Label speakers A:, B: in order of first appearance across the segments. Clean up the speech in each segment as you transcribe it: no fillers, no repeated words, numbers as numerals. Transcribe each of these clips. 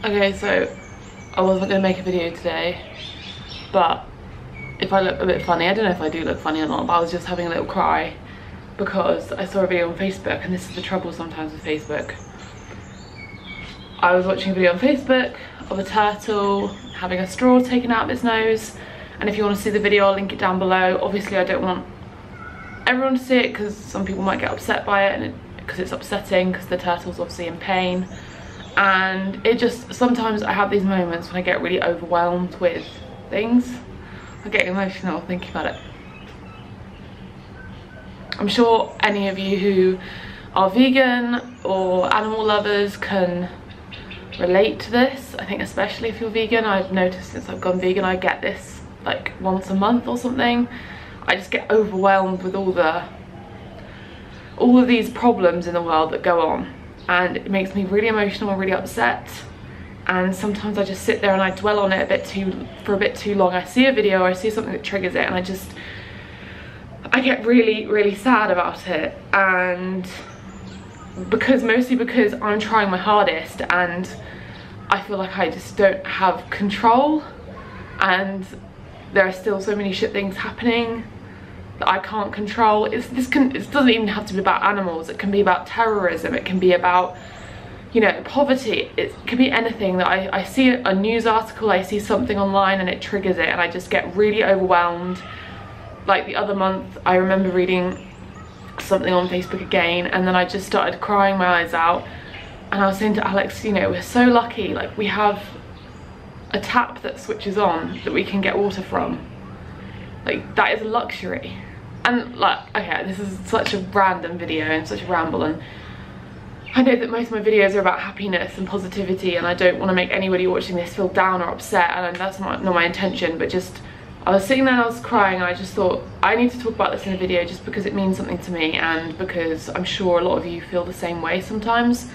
A: Okay, so I wasn't going to make a video today, but if I look a bit funny, I don't know if I do look funny or not, but I was just having a little cry because I saw a video on Facebook, and this is the trouble sometimes with Facebook. I was watching a video on Facebook of a turtle having a straw taken out of its nose, and if you want to see the video, I'll link it down below. Obviously I don't want everyone to see it because some people might get upset by it, and because it's upsetting because the turtle's obviously in pain. And it just, sometimes I have these moments when I get really overwhelmed with things. I get emotional thinking about it. I'm sure any of you who are vegan or animal lovers can relate to this. I think especially if you're vegan. I've noticed since I've gone vegan I get this like once a month or something. I just get overwhelmed with all of these problems in the world that go on, and it makes me really emotional and really upset. And sometimes I just sit there and I dwell on it for a bit too long. I see a video or I see something that triggers it, and I get really sad about it. And mostly because I'm trying my hardest and I feel like I just don't have control, and there are still so many shit things happening that I can't control. It doesn't even have to be about animals. It can be about terrorism. It can be about, you know, poverty. It could be anything that I see a news article, I see something online and it triggers it, and I just get really overwhelmed. Like the other month I remember reading something on Facebook again, and then I just started crying my eyes out, and I was saying to Alex, you know, we're so lucky, like we have a tap that switches on that we can get water from. Like that is a luxury. And like, okay, this is such a random video and such a ramble, and I know that most of my videos are about happiness and positivity, and I don't want to make anybody watching this feel down or upset, and that's not my intention, but just I was sitting there and I was crying, and I just thought I need to talk about this in a video just because it means something to me, and because I'm sure a lot of you feel the same way sometimes.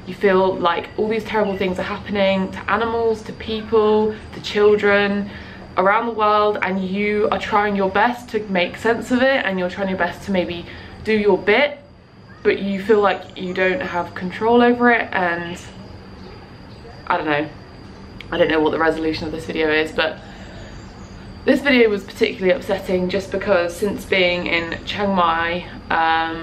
A: You feel like all these terrible things are happening to animals, to people, to children around the world, and you are trying your best to make sense of it, and you're trying your best to maybe do your bit, but you feel like you don't have control over it. And I don't know what the resolution of this video is, but this video was particularly upsetting just because since being in Chiang Mai,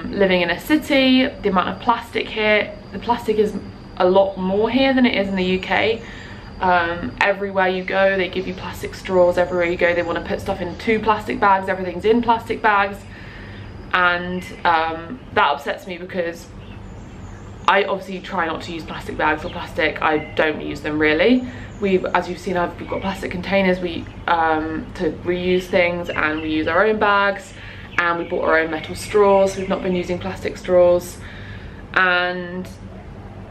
A: living in a city, the amount of plastic here, the plastic is a lot more here than it is in the UK. Everywhere you go they give you plastic straws. Everywhere you go they want to put stuff into plastic bags. Everything's in plastic bags, and that upsets me because I obviously try not to use plastic bags or plastic. I don't use them really. As you've seen, we've got plastic containers to reuse things, and we use our own bags, and we bought our own metal straws. We've not been using plastic straws, and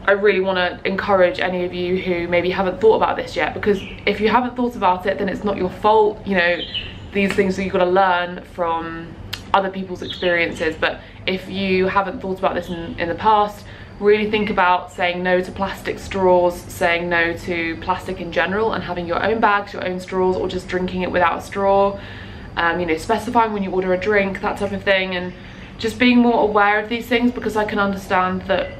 A: I really want to encourage any of you who maybe haven't thought about this yet, because if you haven't thought about it, then it's not your fault. You know, these things that you've got to learn from other people's experiences. But if you haven't thought about this in the past, really think about saying no to plastic straws, saying no to plastic in general, and having your own bags, your own straws, or just drinking it without a straw. You know, specifying when you order a drink, that type of thing, and just being more aware of these things, because I can understand that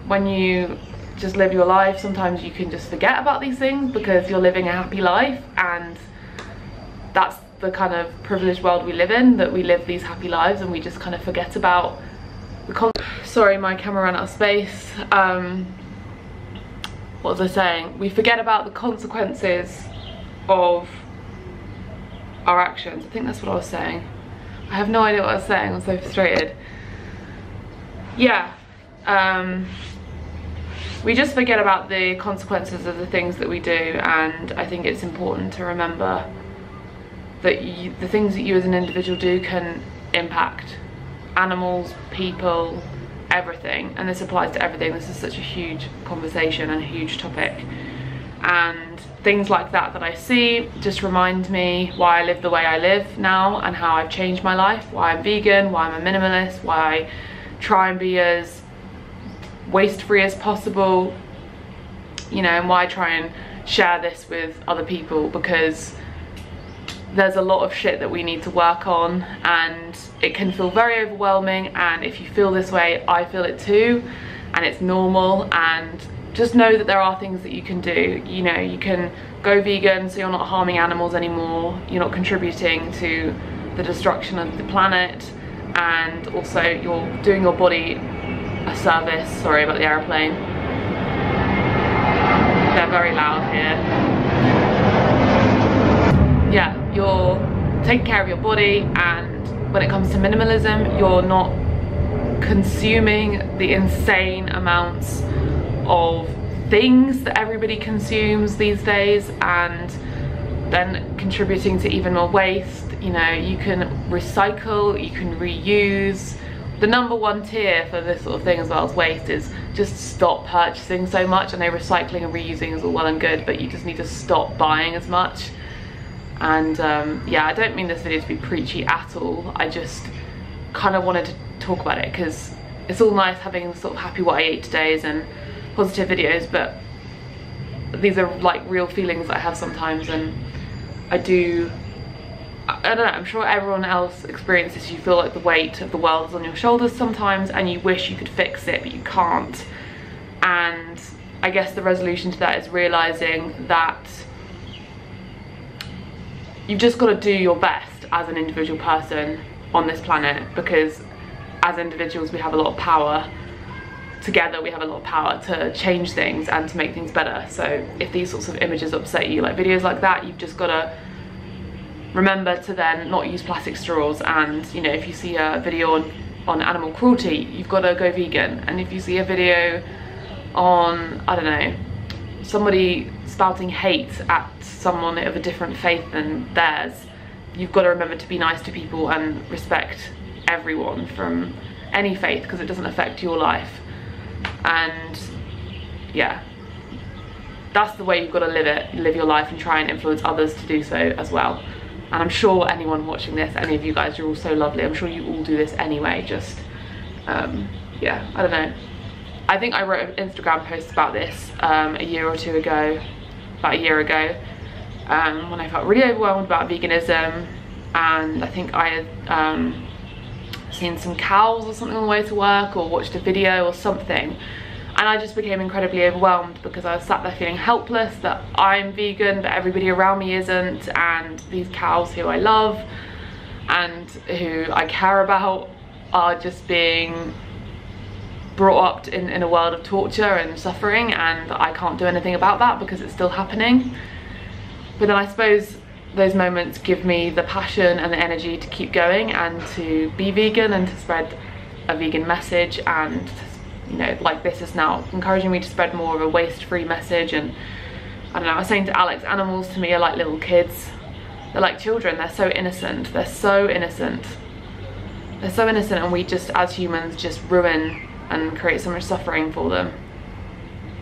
A: when you just live your life, sometimes you can just forget about these things because you're living a happy life, and that's the kind of privileged world we live in, that we live these happy lives and we just kind of forget about the sorry, my camera ran out of space. What was I saying? We forget about the consequences of our actions. I think that's what I was saying. I have no idea what I was saying. I'm so frustrated. Yeah. We just forget about the consequences of the things that we do, and I think it's important to remember that the things that you as an individual do can impact animals, people, everything, and this applies to everything. This is such a huge conversation and a huge topic, and things like that I see just remind me why I live the way I live now, and how I've changed my life, why I'm vegan, why I'm a minimalist, why I try and be as waste-free as possible, you know, and why I try and share this with other people, because there's a lot of shit that we need to work on, and it can feel very overwhelming. And if you feel this way, I feel it too, and it's normal, and just know that there are things that you can do. You know, you can go vegan so you're not harming animals anymore, you're not contributing to the destruction of the planet, and also you're doing your body a service. Sorry about the aeroplane, they're very loud here. Yeah, you're taking care of your body, and when it comes to minimalism, you're not consuming the insane amounts of things that everybody consumes these days, and then contributing to even more waste. You know, you can recycle, you can reuse. The number one tier for this sort of thing as well as waste is just stop purchasing so much. I know recycling and reusing is all well and good, but you just need to stop buying as much. And yeah, I don't mean this video to be preachy at all. I just kind of wanted to talk about it because it's all nice having sort of happy what I ate todays and positive videos, but these are like real feelings that I have sometimes, and I don't know, I'm sure everyone else experiences. You feel like the weight of the world is on your shoulders sometimes, and you wish you could fix it, but you can't. And I guess the resolution to that is realizing that you've just got to do your best as an individual person on this planet, because as individuals we have a lot of power. Together we have a lot of power to change things and to make things better. So if these sorts of images upset you, like videos like that, you've just got to remember to then not use plastic straws. And you know, if you see a video on animal cruelty, you've got to go vegan. And if you see a video on, I don't know, somebody spouting hate at someone of a different faith than theirs, you've got to remember to be nice to people and respect everyone from any faith, because it doesn't affect your life. And yeah, that's the way you've got to live your life, and try and influence others to do so as well. And I'm sure anyone watching this, any of you guys, you're all so lovely, I'm sure you all do this anyway. Just yeah, I don't know, I think I wrote an Instagram post about this a year or two ago, about a year ago, when I felt really overwhelmed about veganism. And I think I had seen some cows or something on the way to work, or watched a video or something, and I just became incredibly overwhelmed because I was sat there feeling helpless that I'm vegan but everybody around me isn't, and these cows who I love and who I care about are just being brought up in a world of torture and suffering, and I can't do anything about that because it's still happening. But then I suppose those moments give me the passion and the energy to keep going and to be vegan and to spread a vegan message. And you know, like this is now encouraging me to spread more of a waste-free message. And I don't know, I was saying to Alex, animals to me are like little kids. They're like children, they're so innocent, they're so innocent. They're so innocent, and we just, as humans, just ruin and create so much suffering for them.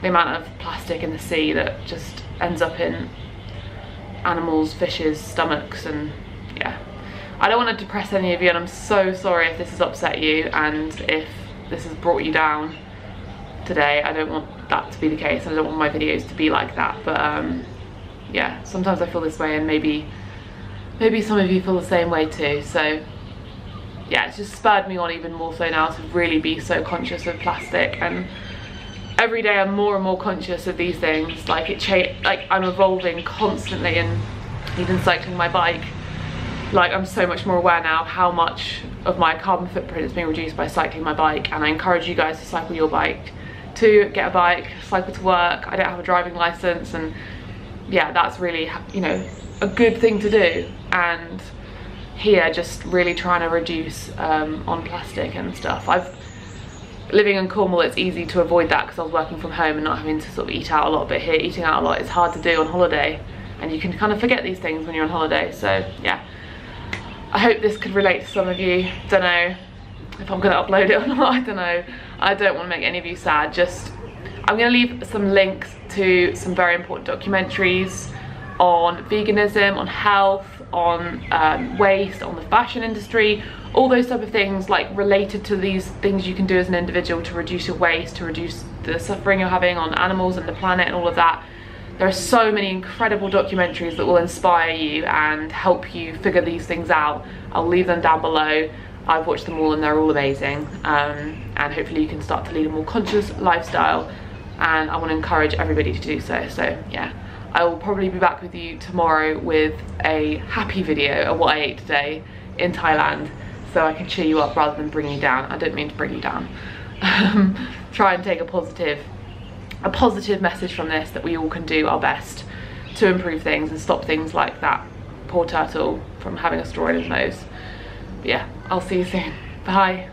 A: The amount of plastic in the sea that just ends up in animals, fishes' stomachs, and yeah. I don't want to depress any of you, and I'm so sorry if this has upset you and if this has brought you down today. I don't want that to be the case. I don't want my videos to be like that, but yeah, sometimes I feel this way, and maybe some of you feel the same way too. So yeah, it's just spurred me on even more so now to really be so conscious of plastic. And every day I'm more and more conscious of these things. Like I'm evolving constantly, and even cycling my bike, like I'm so much more aware now how much of my carbon footprint is being reduced by cycling my bike. And I encourage you guys to cycle your bike, to get a bike, cycle to work. I don't have a driving license, and yeah, that's really, you know, a good thing to do. And here, just really trying to reduce on plastic and stuff. Living in Cornwall, it's easy to avoid that because I was working from home and not having to sort of eat out a lot, but here eating out a lot is hard to do on holiday, and you can kind of forget these things when you're on holiday. So yeah, I hope this could relate to some of you. Don't know if I'm going to upload it or not, I don't know. I don't want to make any of you sad. Just, I'm going to leave some links to some very important documentaries on veganism, on health, on waste, on the fashion industry, all those type of things, like related to these things you can do as an individual to reduce your waste, to reduce the suffering you're having on animals and the planet and all of that. There are so many incredible documentaries that will inspire you and help you figure these things out. I'll leave them down below. I've watched them all and they're all amazing, and hopefully you can start to lead a more conscious lifestyle and I want to encourage everybody to do so. So yeah, I will probably be back with you tomorrow with a happy video of what I ate today in Thailand, so I can cheer you up rather than bring you down. I don't mean to bring you down. Try and take a positive message from this, that we all can do our best to improve things and stop things like that poor turtle from having a straw in his nose. But yeah, I'll see you soon. Bye.